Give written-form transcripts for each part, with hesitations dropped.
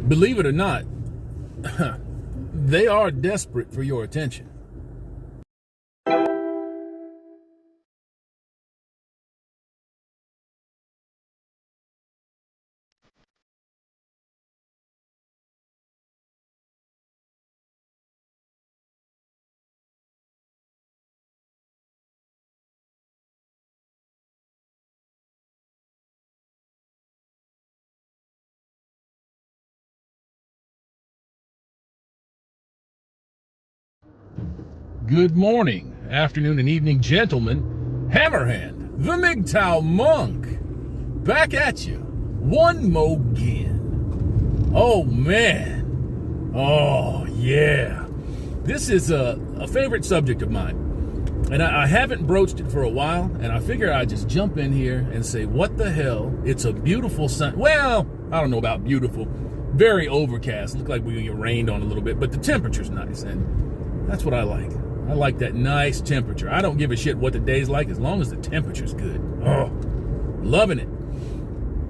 Believe it or not, they are desperate for your attention. Good morning, afternoon, and evening, gentlemen. Hammerhand, the MGTOW Monk, back at you. One more again. Oh, man. Oh, yeah. This is a favorite subject of mine. And I haven't broached it for a while, and I figure I'd just jump in here and say, what the hell? It's a beautiful sun. Well, I don't know about beautiful. Very overcast. Looked like we get rained on a little bit, but the temperature's nice, and that's what I like. I like that nice temperature. I don't give a shit what the day's like as long as the temperature's good. Oh, loving it.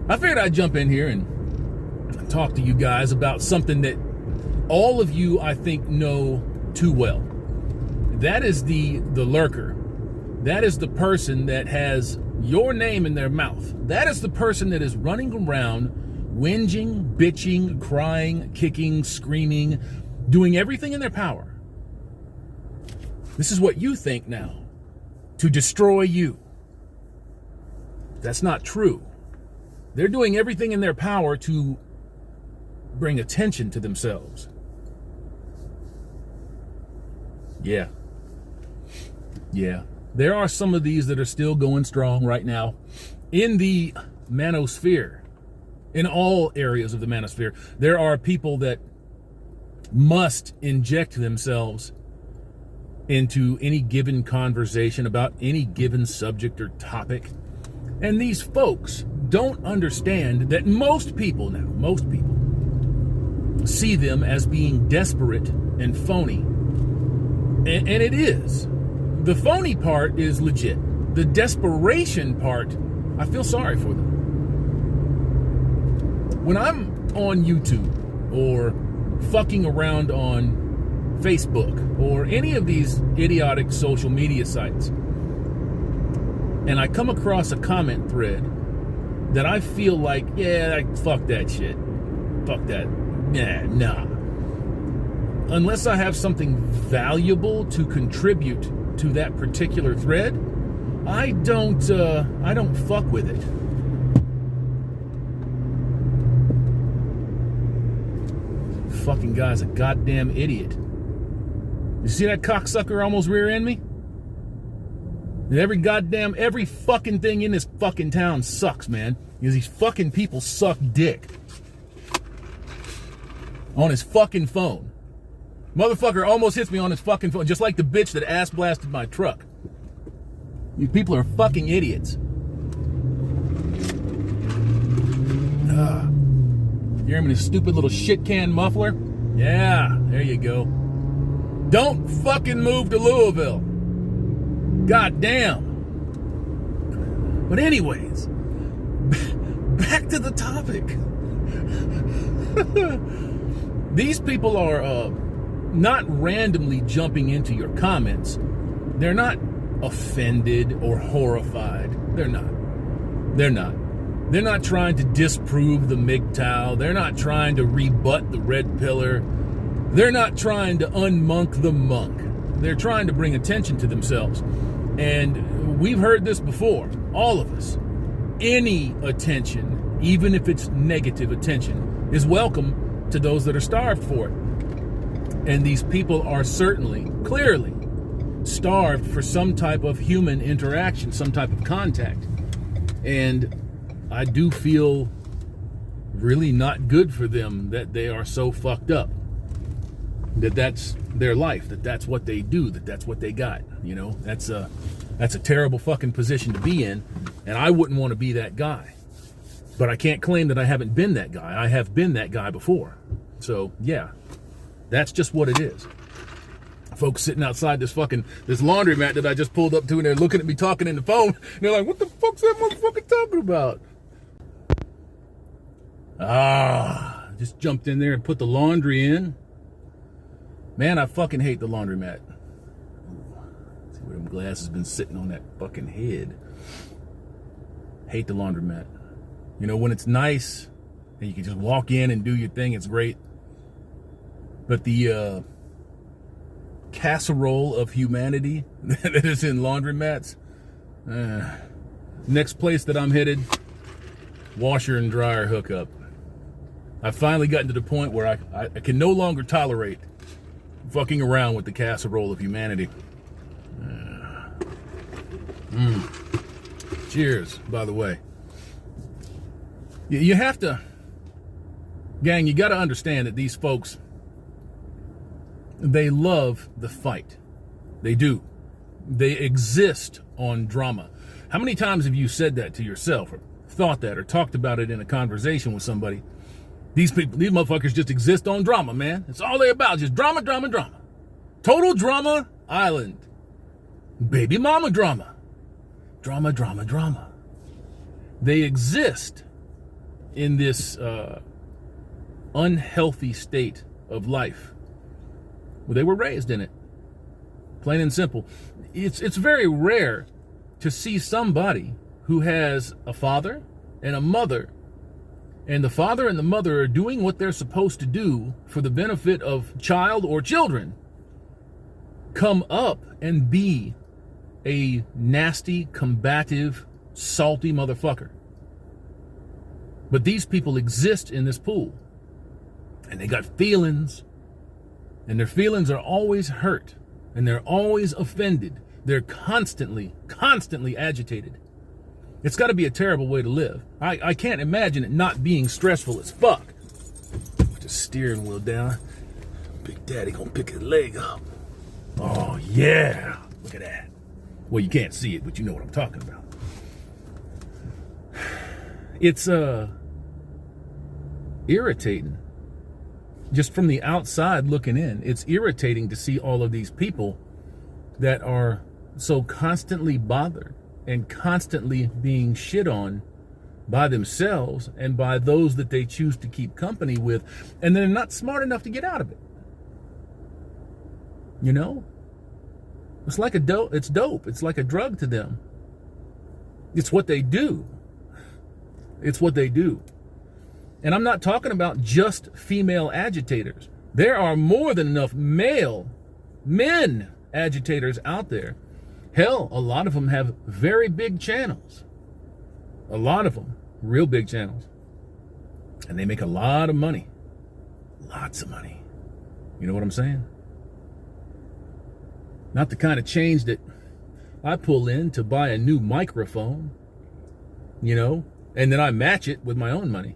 I figured I'd jump in here and talk to you guys about something that all of you, I think, know too well. That is the lurker. That is the person that has your name in their mouth. That is the person that is running around whinging, bitching, crying, kicking, screaming, doing everything in their power. This is what you think now, to destroy you. That's not true. They're doing everything in their power to bring attention to themselves. Yeah. There are some of these that are still going strong right now in the manosphere, in all areas of the manosphere. There are people that must inject themselves into any given conversation about any given subject or topic. And these folks don't understand that most people see them as being desperate and phony. And it is. The phony part is legit. The desperation part, I feel sorry for them. When I'm on YouTube or fucking around on Facebook or any of these idiotic social media sites, and I come across a comment thread that I feel like, fuck that shit. Fuck that. Nah. Unless I have something valuable to contribute to that particular thread, I don't fuck with it. Fucking guy's a goddamn idiot. You see that cocksucker almost rear-end me? And every fucking thing in this fucking town sucks, man. Because these fucking people suck dick. On his fucking phone. Motherfucker almost hits me on his fucking phone, just like the bitch that ass blasted my truck. You people are fucking idiots. You hear him in his stupid little shit can muffler? Yeah, there you go. Don't fucking move to Louisville. God damn. But anyways, back to the topic. These people are not randomly jumping into your comments. They're not offended or horrified. They're not. They're not trying to disprove the MGTOW. They're not trying to rebut the red pillar. They're not trying to unmonk the monk. They're trying to bring attention to themselves. And we've heard this before, all of us. Any attention, even if it's negative attention, is welcome to those that are starved for it. And these people are certainly, clearly, starved for some type of human interaction, some type of contact. And I do feel really not good for them that they are so fucked up. That's their life, that's what they do, that's what they got. You know, that's a terrible fucking position to be in, and I wouldn't want to be that guy. But I can't claim that I haven't been that guy. I have been that guy before. So yeah, that's just what it is. Folks sitting outside this laundromat that I just pulled up to, and they're looking at me talking in the phone, and they're like, what the fuck's that motherfucker talking about? Just jumped in there and put the laundry in. Man, I fucking hate the laundromat. See where them glasses been sitting on that fucking head. Hate the laundromat. You know, when it's nice and you can just walk in and do your thing, it's great. But the casserole of humanity that is in laundromats. Next place that I'm headed, washer and dryer hookup. I've finally gotten to the point where I can no longer tolerate fucking around with the casserole of humanity. Cheers, by the way. You have to, gang, you got to understand that these folks, they love the fight. They do. They exist on drama. How many times have you said that to yourself or thought that or talked about it in a conversation with somebody? These people, these motherfuckers just exist on drama, man. It's all they're about, just drama, drama, drama. Total drama island. Baby mama drama. Drama, drama, drama. They exist in this unhealthy state of life. Well, they were raised in it. Plain and simple. It's very rare to see somebody who has a father and a mother, and the father and the mother are doing what they're supposed to do for the benefit of child or children, come up and be a nasty, combative, salty motherfucker. But these people exist in this pool, and they got feelings, and their feelings are always hurt, and they're always offended. They're constantly agitated. It's got to be a terrible way to live. I can't imagine it not being stressful as fuck. Put the steering wheel down. Big Daddy gonna pick his leg up. Oh yeah, look at that. Well, you can't see it, but you know what I'm talking about. It's irritating. Just from the outside looking in, it's irritating to see all of these people that are so constantly bothered and constantly being shit on by themselves and by those that they choose to keep company with, and they're not smart enough to get out of it. You know? It's like it's dope. It's like a drug to them. It's what they do. It's what they do. And I'm not talking about just female agitators. There are more than enough men agitators out there. Hell, a lot of them have very big channels. A lot of them, real big channels. And they make a lot of money. Lots of money. You know what I'm saying? Not the kind of change that I pull in to buy a new microphone, you know, and then I match it with my own money.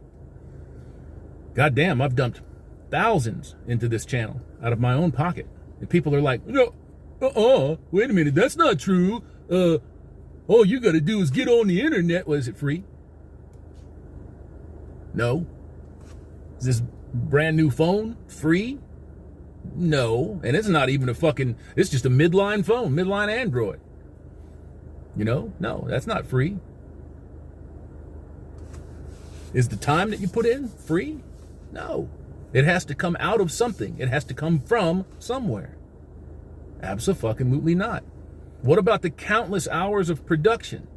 God damn, I've dumped thousands into this channel out of my own pocket. And people are like, no, wait a minute, that's not true. All you got to do is get on the internet. Was it free? No. Is this brand new phone free? No. And it's not even it's just a midline phone, midline Android. You know, no, that's not free. Is the time that you put in free? No. It has to come out of something. It has to come from somewhere. Abso-fucking-lutely not. What about the countless hours of production?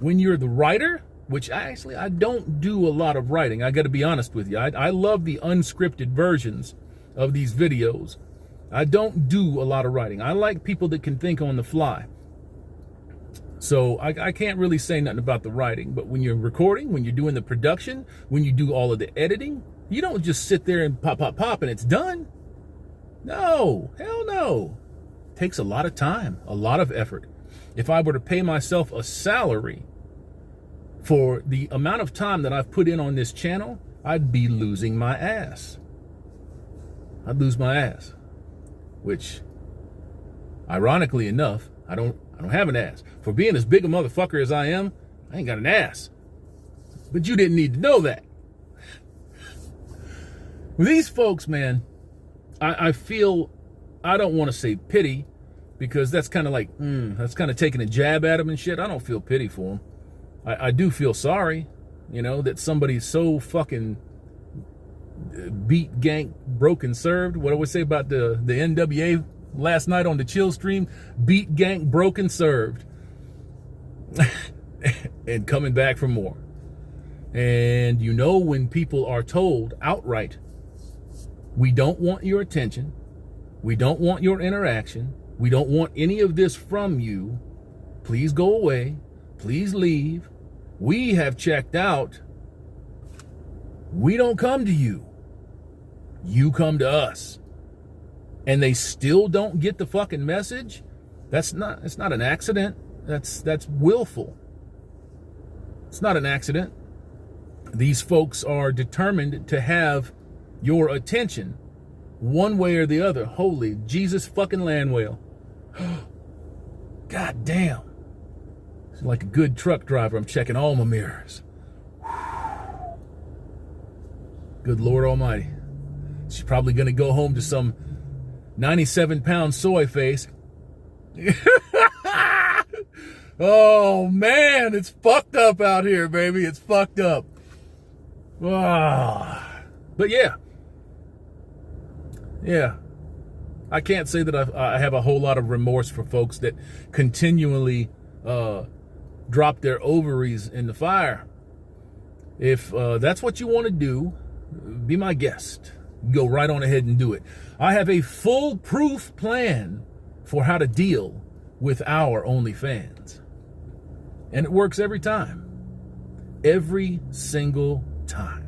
When you're the writer, which I don't do a lot of writing. I got to be honest with you. I love the unscripted versions of these videos. I don't do a lot of writing. I like people that can think on the fly. So I can't really say nothing about the writing. But when you're recording, when you're doing the production, when you do all of the editing, you don't just sit there and pop and it's done. No, hell no. Takes a lot of time, a lot of effort. If I were to pay myself a salary for the amount of time that I've put in on this channel, I'd be losing my ass. I'd lose my ass. Which, ironically enough, I don't have an ass. For being as big a motherfucker as I am, I ain't got an ass. But you didn't need to know that. With these folks, man, I feel, I don't want to say pity, because that's kind of like, that's kind of taking a jab at them and shit. I don't feel pity for them. I do feel sorry, you know, that somebody's so fucking beat, ganked, broken, served. What do we say about the NWA last night on the Chill stream? Beat, ganked, broken, served. And coming back for more. And you know, when people are told outright, we don't want your attention, we don't want your interaction, we don't want any of this from you, please go away, please leave, we have checked out, we don't come to you, you come to us, and they still don't get the fucking message, it's not an accident, that's willful. It's not an accident. These folks are determined to have your attention one way or the other. Holy Jesus fucking land whale. God damn. It's like a good truck driver. I'm checking all my mirrors. Good Lord Almighty. She's probably going to go home to some 97-pound soy face. Oh, man, it's fucked up out here, baby. It's fucked up. Ah. But yeah. I can't say that I have a whole lot of remorse for folks that continually drop their ovaries in the fire. If that's what you want to do, be my guest. Go right on ahead and do it. I have a foolproof plan for how to deal with our OnlyFans. And it works every time. Every single time.